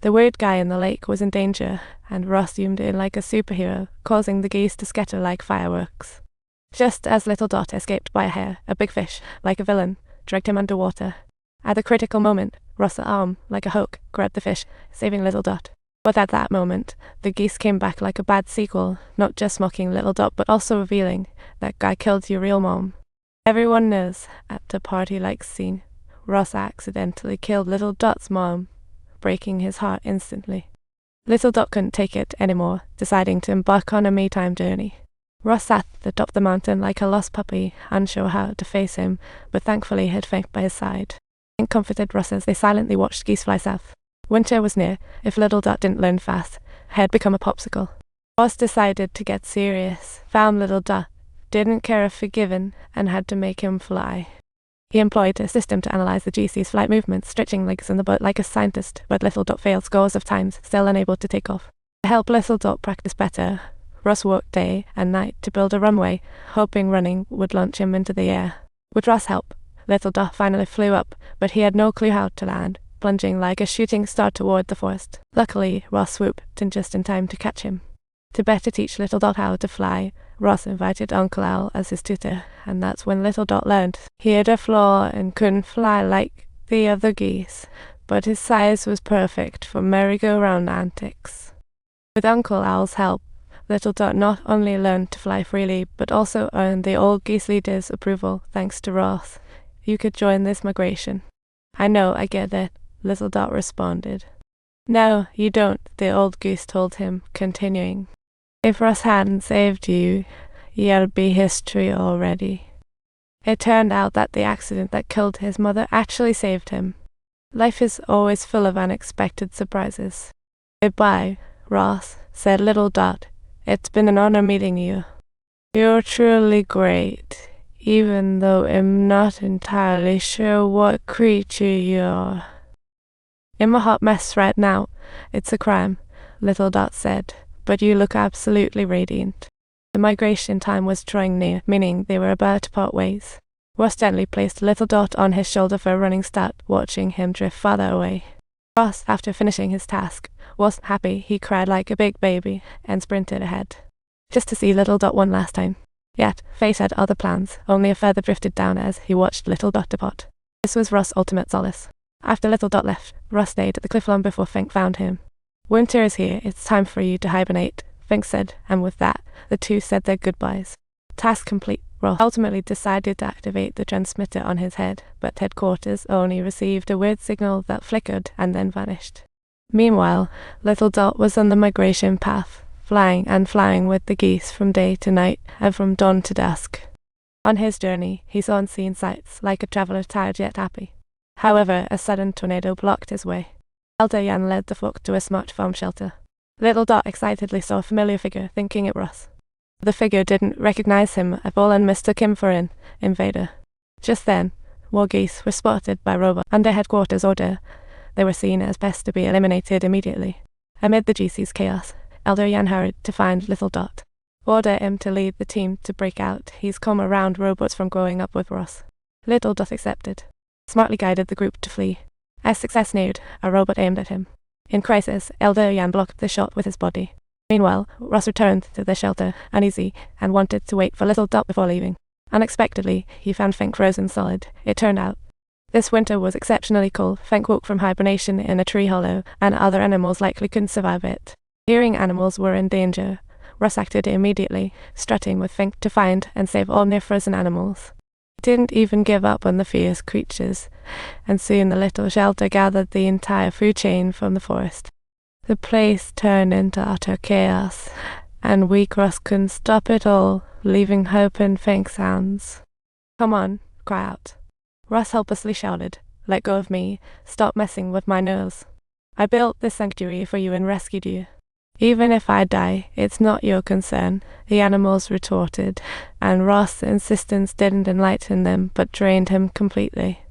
The weird guy in the lake was in danger, and Ross zoomed in like a superhero, causing the geese to scatter like fireworks. Just as Little Dot escaped by a hair, a big fish, like a villain, dragged him underwater. At the critical moment, Ross's arm, like a hook, grabbed the fish, saving Little Dot. But at that moment, the geese came back like a bad sequel, not just mocking Little Dot, but also revealing that guy killed your real mom. Everyone knows, at a party-like scene, Ross accidentally killed Little Dot's mom, breaking his heart instantly. Little Dot couldn't take it anymore, deciding to embark on a me-time journey. Ross sat at the top of the mountain like a lost puppy, unsure how to face him, but thankfully had Fink by his side. Fink comforted Ross as they silently watched geese fly south. Winter was near. If Little Dot didn't learn fast, he'd become a popsicle. Ross decided to get serious, found Little Dot, didn't care if forgiven, and had to make him fly. He employed a system to analyze the GC's flight movements, stretching legs in the boat like a scientist, but Little Dot failed scores of times, still unable to take off. To help Little Dot practice better, Ross worked day and night to build a runway, hoping running would launch him into the air. With Ross' help, Little Dot finally flew up, but he had no clue how to land, plunging like a shooting star toward the forest. Luckily, Ross swooped in just in time to catch him. To better teach Little Dot how to fly, Ross invited Uncle Owl as his tutor, and that's when Little Dot learned. He had a flaw and couldn't fly like the other geese, but his size was perfect for merry-go-round antics. With Uncle Owl's help, Little Dot not only learned to fly freely, but also earned the old geese leader's approval, thanks to Ross. You could join this migration. I know, I get it, Little Dot responded. No, you don't, the old goose told him, continuing. If Ross hadn't saved you, you'd be history already. It turned out that the accident that killed his mother actually saved him. Life is always full of unexpected surprises. Goodbye, Ross, said Little Dot. It's been an honor meeting you. You're truly great, even though I'm not entirely sure what creature you are. I'm a hot mess right now. It's a crime, Little Dot said. But you look absolutely radiant. The migration time was drawing near, meaning they were about to part ways. Ross gently placed Little Dot on his shoulder for a running start, watching him drift farther away. Ross, after finishing his task, wasn't happy. He cried like a big baby and sprinted ahead, just to see Little Dot one last time. Yet, fate had other plans, only a further drifted down as he watched Little Dot depart. This was Ross' ultimate solace. After Little Dot left, Ross stayed at the cliff long before Fink found him. Winter is here, it's time for you to hibernate, Fink said, and with that, the two said their goodbyes. Task complete. Ross ultimately decided to activate the transmitter on his head, but headquarters only received a weird signal that flickered and then vanished. Meanwhile, Little Dot was on the migration path, flying and flying with the geese from day to night and from dawn to dusk. On his journey, he saw unseen sights, like a traveler tired yet happy. However, a sudden tornado blocked his way. Elder Yan led the flock to a smart farm shelter. Little Dot excitedly saw a familiar figure, thinking it Ross. The figure didn't recognize him at all and mistook him for an invader. Just then, more geese were spotted by Robot. Under headquarters order, they were seen as pests to be eliminated immediately. Amid the GC's chaos, Elder Yan hurried to find Little Dot. Order him to lead the team to break out. He's come around robots from growing up with Ross. Little Dot accepted. Smartly guided the group to flee. As success neared, a robot aimed at him. In crisis, Elder Yan blocked the shot with his body. Meanwhile, Ross returned to the shelter, uneasy, and wanted to wait for Little Dot before leaving. Unexpectedly, he found Fink frozen solid. It turned out this winter was exceptionally cold. Fink woke from hibernation in a tree hollow, and other animals likely couldn't survive it. Hearing animals were in danger, Ross acted immediately, strutting with Fink to find and save all near-frozen animals. Didn't even give up on the fierce creatures, and soon the little shelter gathered the entire food chain from the forest. The place turned into utter chaos, and weak Ross couldn't stop it all, leaving hope in Fink's hands. Come on, cry out. Ross helplessly shouted, let go of me, stop messing with my nose. I built this sanctuary for you and rescued you. Even if I die, it's not your concern, the animals retorted, and Ross' insistence didn't enlighten them, but drained him completely.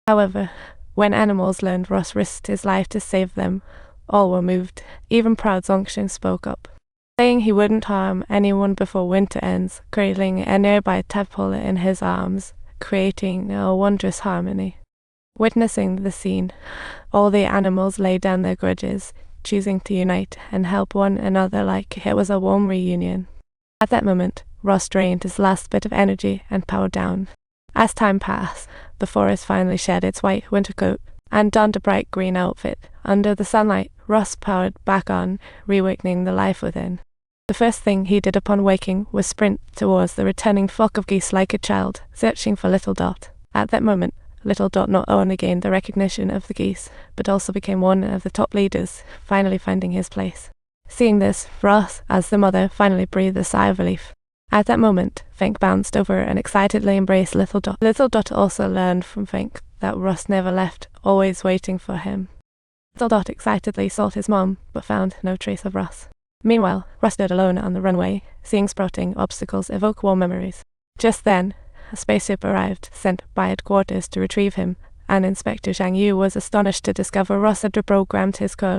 However, when animals learned Ross risked his life to save them, all were moved. Even proud Zongsheng spoke up, saying he wouldn't harm anyone before winter ends, cradling a nearby tadpole in his arms, creating a wondrous harmony. Witnessing the scene, all the animals laid down their grudges, choosing to unite and help one another like it was a warm reunion. At that moment, Ross drained his last bit of energy and powered down. As time passed, the forest finally shed its white winter coat and donned a bright green outfit. Under the sunlight, Ross powered back on, reawakening the life within. The first thing he did upon waking was sprint towards the returning flock of geese like a child, searching for Little Dot. At that moment, Little Dot not only gained the recognition of the geese, but also became one of the top leaders, finally finding his place. Seeing this, Ross, as the mother, finally breathed a sigh of relief. At that moment, Fink bounced over and excitedly embraced Little Dot. Little Dot also learned from Fink that Ross never left, always waiting for him. Little Dot excitedly sought his mom, but found no trace of Ross. Meanwhile, Ross stood alone on the runway, seeing sprouting obstacles evoke warm memories. Just then, a spaceship arrived, sent by headquarters to retrieve him, and Inspector Zhang Yu was astonished to discover Ross had reprogrammed his code.